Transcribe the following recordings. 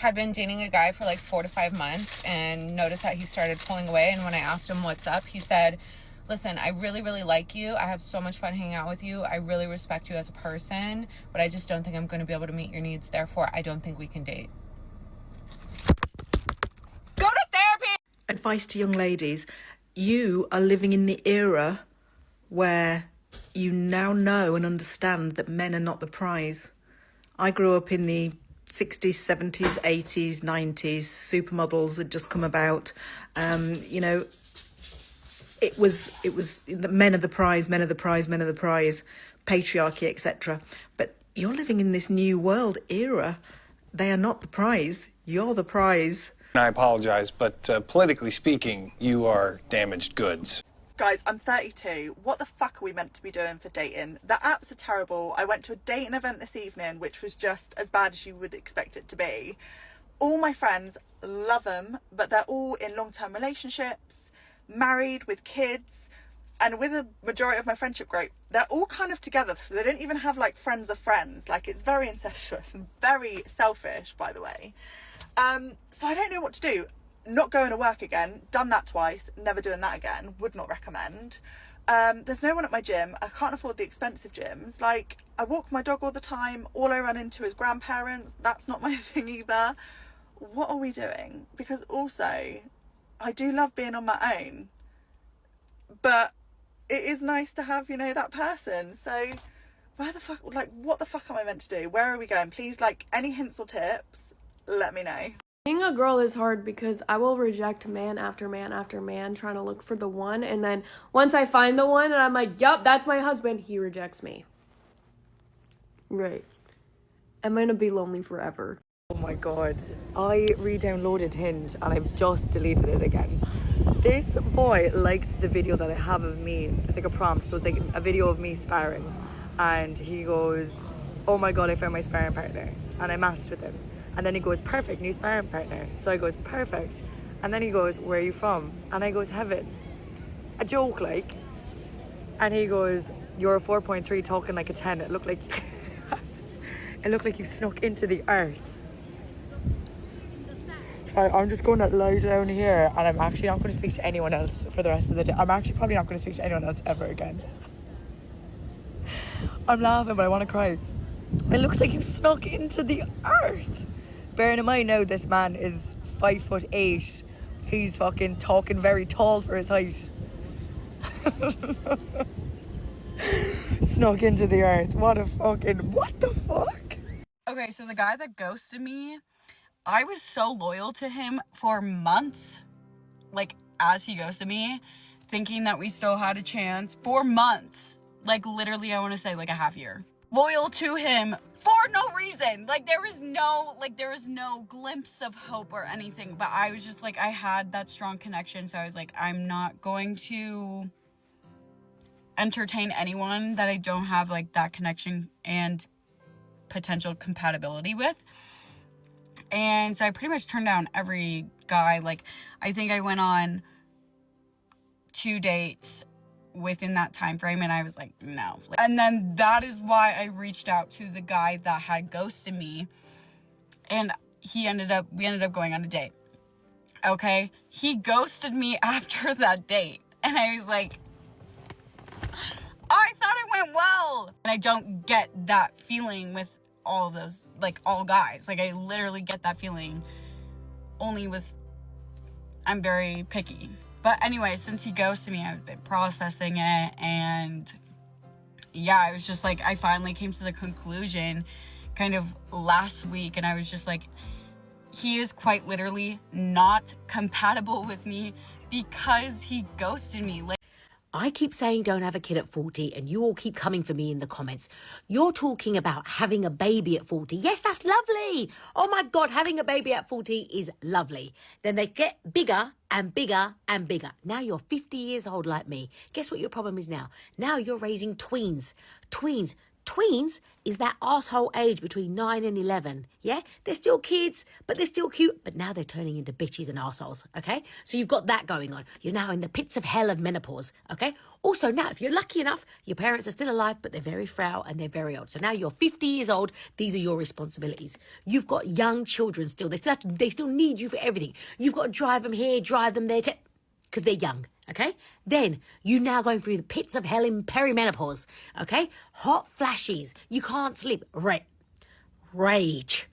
had been dating a guy for like 4 to 5 months and noticed that he started pulling away. And when I asked him what's up, he said, listen, I really, really like you. I have so much fun hanging out with you. I really respect you as a person, but I just don't think I'm going to be able to meet your needs. Therefore, I don't think we can date. Go to therapy! Advice to young ladies. You are living in the era where you now know and understand that men are not the prize. I grew up in the 60s, 70s, 80s, 90s. Supermodels had just come about. You know, it was the men are the prize, men are the prize, men are the prize, patriarchy, etc. But you're living in this new world era. They are not the prize. You're the prize. I apologize, but politically speaking, you are damaged goods. Guys, I'm 32. What the fuck are we meant to be doing for dating? The apps are terrible. I went to a dating event this evening, which was just as bad as you would expect it to be. All my friends love them, but they're all in long-term relationships, married, with kids, and with a majority of my friendship group, they're all kind of together, so they don't even have like friends of friends. Like, it's very incestuous and very selfish, by the way. So I don't know what to do. Not going to work again, done that twice, never doing that again, would not recommend. There's no one at my gym. I can't afford the expensive gyms. Like, I walk my dog all the time. All I run into is grandparents. That's not my thing either. What are we doing? Because also, I do love being on my own, but it is nice to have, you know, that person. So where the fuck, like, what the fuck am I meant to do? Where are we going? Please, like, any hints or tips, let me know. Being a girl is hard because I will reject man after man after man trying to look for the one, and then once I find the one and I'm like, yup, that's my husband, he rejects me. Right. I'm gonna be lonely forever. Oh my god, I re-downloaded Hinge and I've just deleted it again. This boy liked the video that I have of me. It's like a prompt, so it's like a video of me sparring, and he goes, oh my god, I found my sparring partner, and I matched with him. And then he goes, perfect, new sparring partner. So I goes, perfect. And then he goes, where are you from? And I goes, heaven. A joke, like. And he goes, you're a 4.3 talking like a 10. It looked like it looked like you snuck into the earth. So I'm just going to lie down here, and I'm actually not going to speak to anyone else for the rest of the day. I'm actually probably not going to speak to anyone else ever again. I'm laughing, but I want to cry. It looks like you snuck into the earth. Bearing in mind now, this man is 5'8". He's fucking talking very tall for his height. Snuck into the earth. What the fuck? Okay, so the guy that ghosted me, I was so loyal to him for months, like, as he ghosted me, thinking that we still had a chance for months. Like, literally, I want to say, like, a half year. Loyal to him for no reason. Like, there was no glimpse of hope or anything, but I was just like, I had that strong connection, so I was like, I'm not going to entertain anyone that I don't have, like, that connection and potential compatibility with. And so I pretty much turned down every guy. Like, I think I went on 2 dates within that time frame, and I was like, no. And then that is why I reached out to the guy that had ghosted me, and we ended up going on a date. Okay, he ghosted me after that date, and I was like, I thought it went well. And I don't get that feeling with all of those, like, all guys. Like, I literally get that feeling only with, I'm very picky. But anyway, since he ghosted me, I've been processing it, and yeah, I was just like, I finally came to the conclusion kind of last week, and I was just like, he is quite literally not compatible with me because he ghosted me. Like, I keep saying don't have a kid at 40, and you all keep coming for me in the comments. You're talking about having a baby at 40. Yes, that's lovely. Oh my God, having a baby at 40 is lovely. Then they get bigger and bigger and bigger. Now you're 50 years old like me. Guess what your problem is now? Now you're raising tweens. Tweens is that asshole age between 9 and 11. Yeah, they're still kids, but they're still cute. But now they're turning into bitches and assholes. Okay, so you've got that going on. You're now in the pits of hell of menopause. Okay. Also, now if you're lucky enough, your parents are still alive, but they're very frail and they're very old. So now you're 50 years old. These are your responsibilities. You've got young children still. They still need you for everything. You've got to drive them here, drive them there, because they're young. Okay, then you now going through the pits of hell in perimenopause. Okay, hot flashes, you can't sleep. Rage.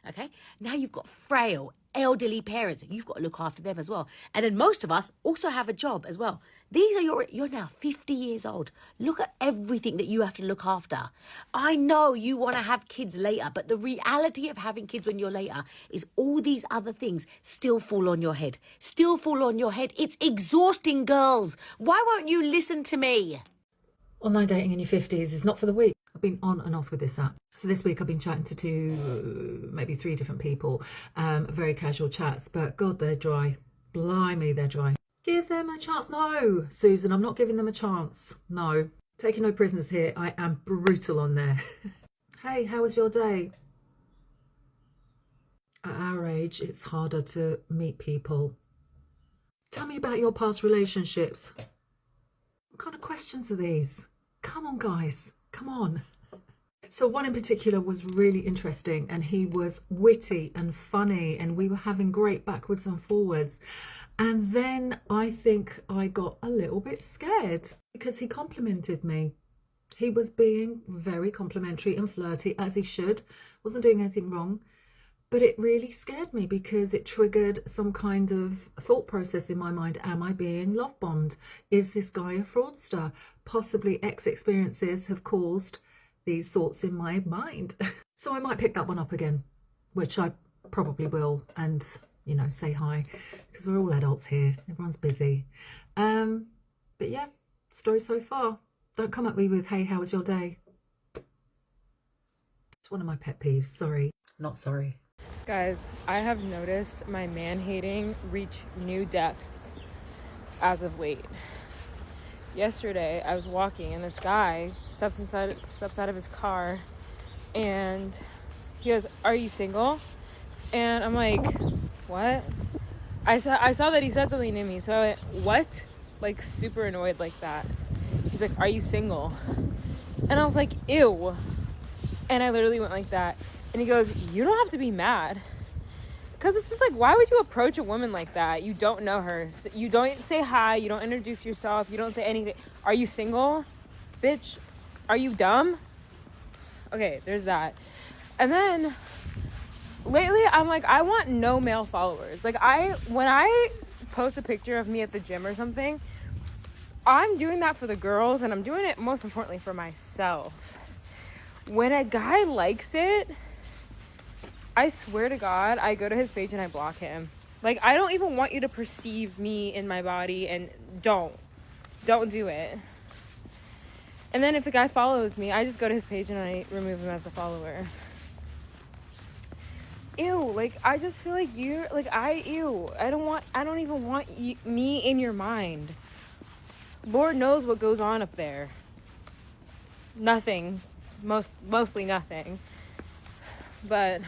Okay, now you've got frail elderly parents. You've got to look after them as well. And then most of us also have a job as well. These are you're now 50 years old. Look at everything that you have to look after. I know you want to have kids later, but the reality of having kids when you're later is all these other things still fall on your head. Still fall on your head. It's exhausting, girls. Why won't you listen to me? Online dating in your 50s is not for the weak. I've been on and off with this app. So this week I've been chatting to maybe 3 different people, very casual chats, but God, they're dry. Blimey, they're dry. Give them a chance. No, Susan, I'm not giving them a chance. No. Taking no prisoners here. I am brutal on there. Hey, how was your day? At our age, it's harder to meet people. Tell me about your past relationships. What kind of questions are these? Come on, guys. Come on. So one in particular was really interesting, and he was witty and funny, and we were having great backwards and forwards. And then I think I got a little bit scared because he complimented me. He was being very complimentary and flirty, as he should. Wasn't doing anything wrong. But it really scared me because it triggered some kind of thought process in my mind. Am I being love bombed? Is this guy a fraudster? Possibly ex-experiences have caused these thoughts in my mind. So I might pick that one up again, which I probably will, and, you know, say hi, because we're all adults here. Everyone's busy. But yeah, story so far. Don't come at me with, hey, how was your day? It's one of my pet peeves. Sorry. Not sorry. Guys, I have noticed my man-hating reach new depths as of late. Yesterday, I was walking and this guy steps out of his car and he goes, "Are you single?" And I'm like, "What?" I saw that he said something to me, so I went, "What?" Like super annoyed like that. He's like, "Are you single?" And I was like, "Ew." And I literally went like that. And he goes, "You don't have to be mad." Because it's just like, why would you approach a woman like that? You don't know her. You don't say hi. You don't introduce yourself. You don't say anything. Are you single? Bitch, are you dumb? Okay, there's that. And then lately, I'm like, I want no male followers. Like, when I post a picture of me at the gym or something, I'm doing that for the girls, and I'm doing it most importantly for myself. When a guy likes it, I swear to God, I go to his page and I block him. Like, I don't even want you to perceive me in my body, and don't do it. And then if a guy follows me, I just go to his page and I remove him as a follower. Ew, like, I just feel like you're, like, I don't even want me in your mind. Lord knows what goes on up there. Nothing. Mostly nothing. But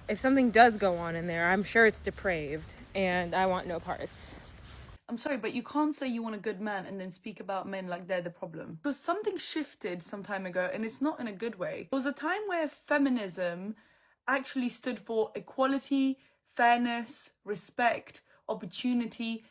if something does go on in there, I'm sure it's depraved, and I want no parts. I'm sorry, but you can't say you want a good man and then speak about men like they're the problem. Because something shifted some time ago, and it's not in a good way. There was a time where feminism actually stood for equality, fairness, respect, opportunity,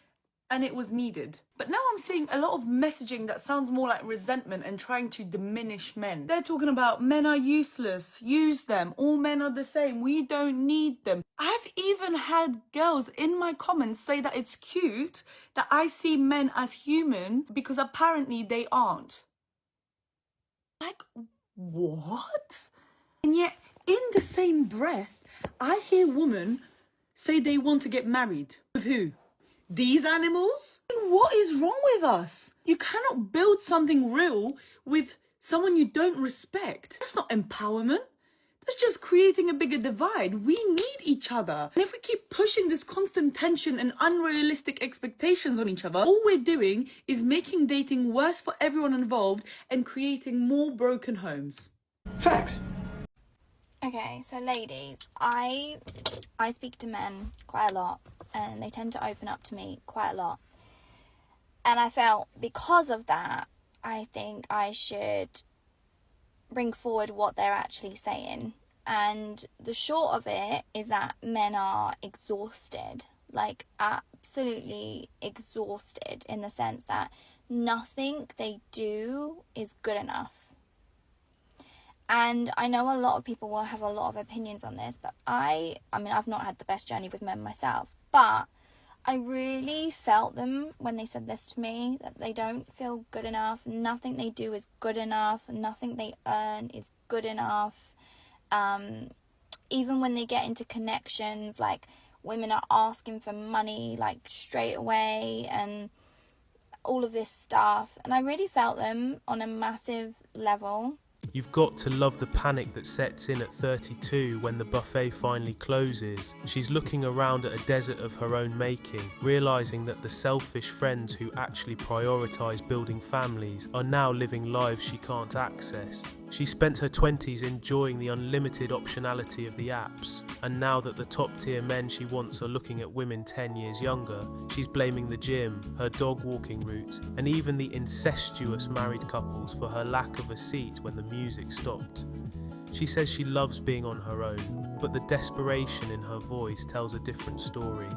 and it was needed. But now I'm seeing a lot of messaging that sounds more like resentment and trying to diminish men. They're talking about men are useless, use them, all men are the same, we don't need them. I've even had girls in my comments say that it's cute that I see men as human because apparently they aren't. Like, what? And yet, in the same breath, I hear women say they want to get married. With who? These animals? What is wrong with us? You cannot build something real with someone you don't respect. That's not empowerment. That's just creating a bigger divide. We need each other. And if we keep pushing this constant tension and unrealistic expectations on each other, all we're doing is making dating worse for everyone involved and creating more broken homes. Facts. Okay, so ladies, I speak to men quite a lot, and they tend to open up to me quite a lot. And I felt because of that, I think I should bring forward what they're actually saying. And the short of it is that men are exhausted, like absolutely exhausted, in the sense that nothing they do is good enough. And I know a lot of people will have a lot of opinions on this, but I mean, I've not had the best journey with men myself, but I really felt them when they said this to me, that they don't feel good enough. Nothing they do is good enough. Nothing they earn is good enough. Even when they get into connections, like, women are asking for money, like, straight away, and all of this stuff. And I really felt them on a massive level. You've got to love the panic that sets in at 32 when the buffet finally closes. She's looking around at a desert of her own making, realising that the selfish friends who actually prioritise building families are now living lives she can't access. She spent her 20s enjoying the unlimited optionality of the apps, and now that the top tier men she wants are looking at women 10 years younger, she's blaming the gym, her dog walking route, and even the incestuous married couples for her lack of a seat when the music stopped. She says she loves being on her own, but the desperation in her voice tells a different story.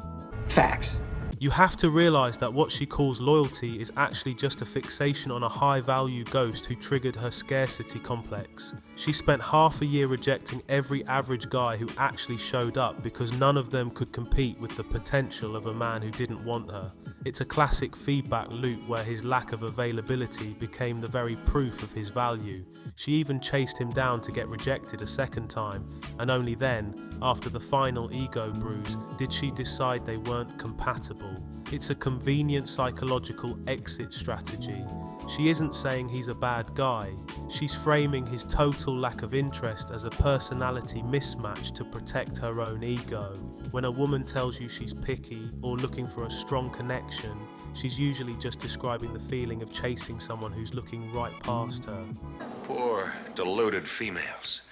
Facts. You have to realise that what she calls loyalty is actually just a fixation on a high-value ghost who triggered her scarcity complex. She spent half a year rejecting every average guy who actually showed up because none of them could compete with the potential of a man who didn't want her. It's a classic feedback loop where his lack of availability became the very proof of his value. She even chased him down to get rejected a second time, and only then, after the final ego bruise, did she decide they weren't compatible. It's a convenient psychological exit strategy. She isn't saying he's a bad guy. She's framing his total lack of interest as a personality mismatch to protect her own ego. When a woman tells you she's picky or looking for a strong connection, she's usually just describing the feeling of chasing someone who's looking right past her. Poor, deluded females.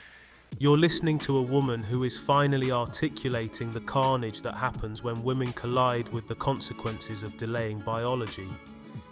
You're listening to a woman who is finally articulating the carnage that happens when women collide with the consequences of delaying biology.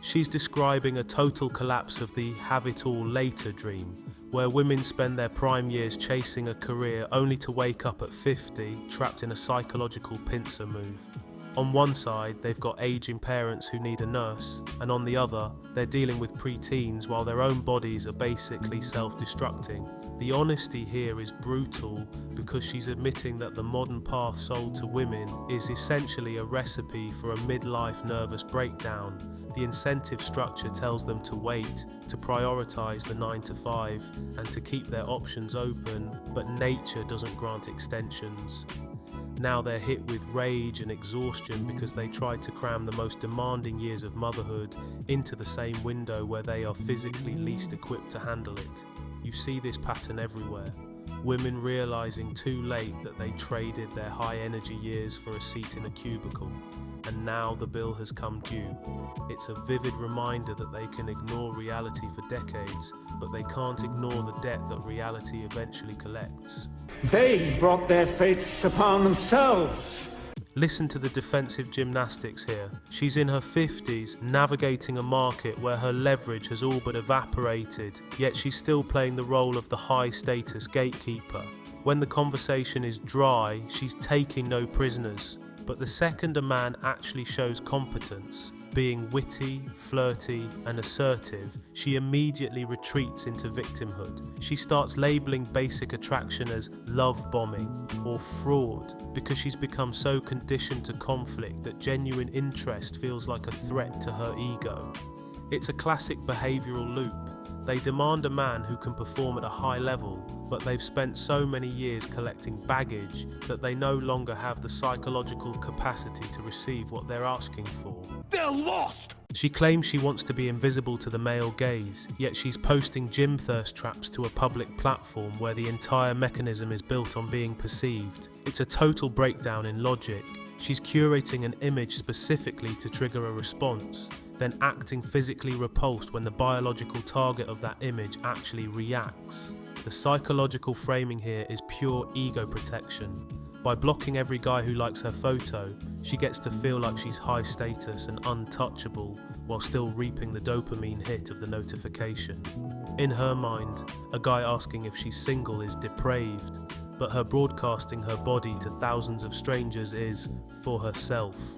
She's describing a total collapse of the have-it-all-later dream, where women spend their prime years chasing a career only to wake up at 50, trapped in a psychological pincer move. On one side, they've got aging parents who need a nurse, and on the other, they're dealing with pre-teens while their own bodies are basically self-destructing. The honesty here is brutal because she's admitting that the modern path sold to women is essentially a recipe for a midlife nervous breakdown. The incentive structure tells them to wait, to prioritise the 9 to 5, and to keep their options open, but nature doesn't grant extensions. Now they're hit with rage and exhaustion because they tried to cram the most demanding years of motherhood into the same window where they are physically least equipped to handle it. You see this pattern everywhere. Women realising too late that they traded their high energy years for a seat in a cubicle, and now the bill has come due. It's a vivid reminder that they can ignore reality for decades, but they can't ignore the debt that reality eventually collects. They brought their fates upon themselves. Listen to the defensive gymnastics here. She's in her 50s, navigating a market where her leverage has all but evaporated, yet she's still playing the role of the high-status gatekeeper. When the conversation is dry, she's taking no prisoners. But the second a man actually shows competence, being witty, flirty, and assertive, she immediately retreats into victimhood. She starts labeling basic attraction as love bombing or fraud because she's become so conditioned to conflict that genuine interest feels like a threat to her ego. It's a classic behavioural loop. They demand a man who can perform at a high level, but they've spent so many years collecting baggage that they no longer have the psychological capacity to receive what they're asking for. They're lost! She claims she wants to be invisible to the male gaze, yet she's posting gym thirst traps to a public platform where the entire mechanism is built on being perceived. It's a total breakdown in logic. She's curating an image specifically to trigger a response, then acting physically repulsed when the biological target of that image actually reacts. The psychological framing here is pure ego protection. By blocking every guy who likes her photo, she gets to feel like she's high status and untouchable while still reaping the dopamine hit of the notification. In her mind, a guy asking if she's single is depraved, but her broadcasting her body to thousands of strangers is for herself.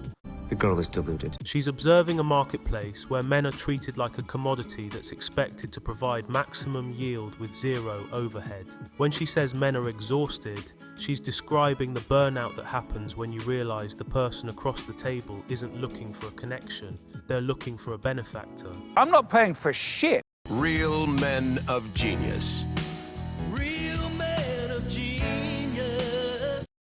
The girl is deluded. She's observing a marketplace where men are treated like a commodity that's expected to provide maximum yield with zero overhead. When she says men are exhausted, she's describing the burnout that happens when you realise the person across the table isn't looking for a connection, they're looking for a benefactor. I'm not paying for shit. Real men of genius.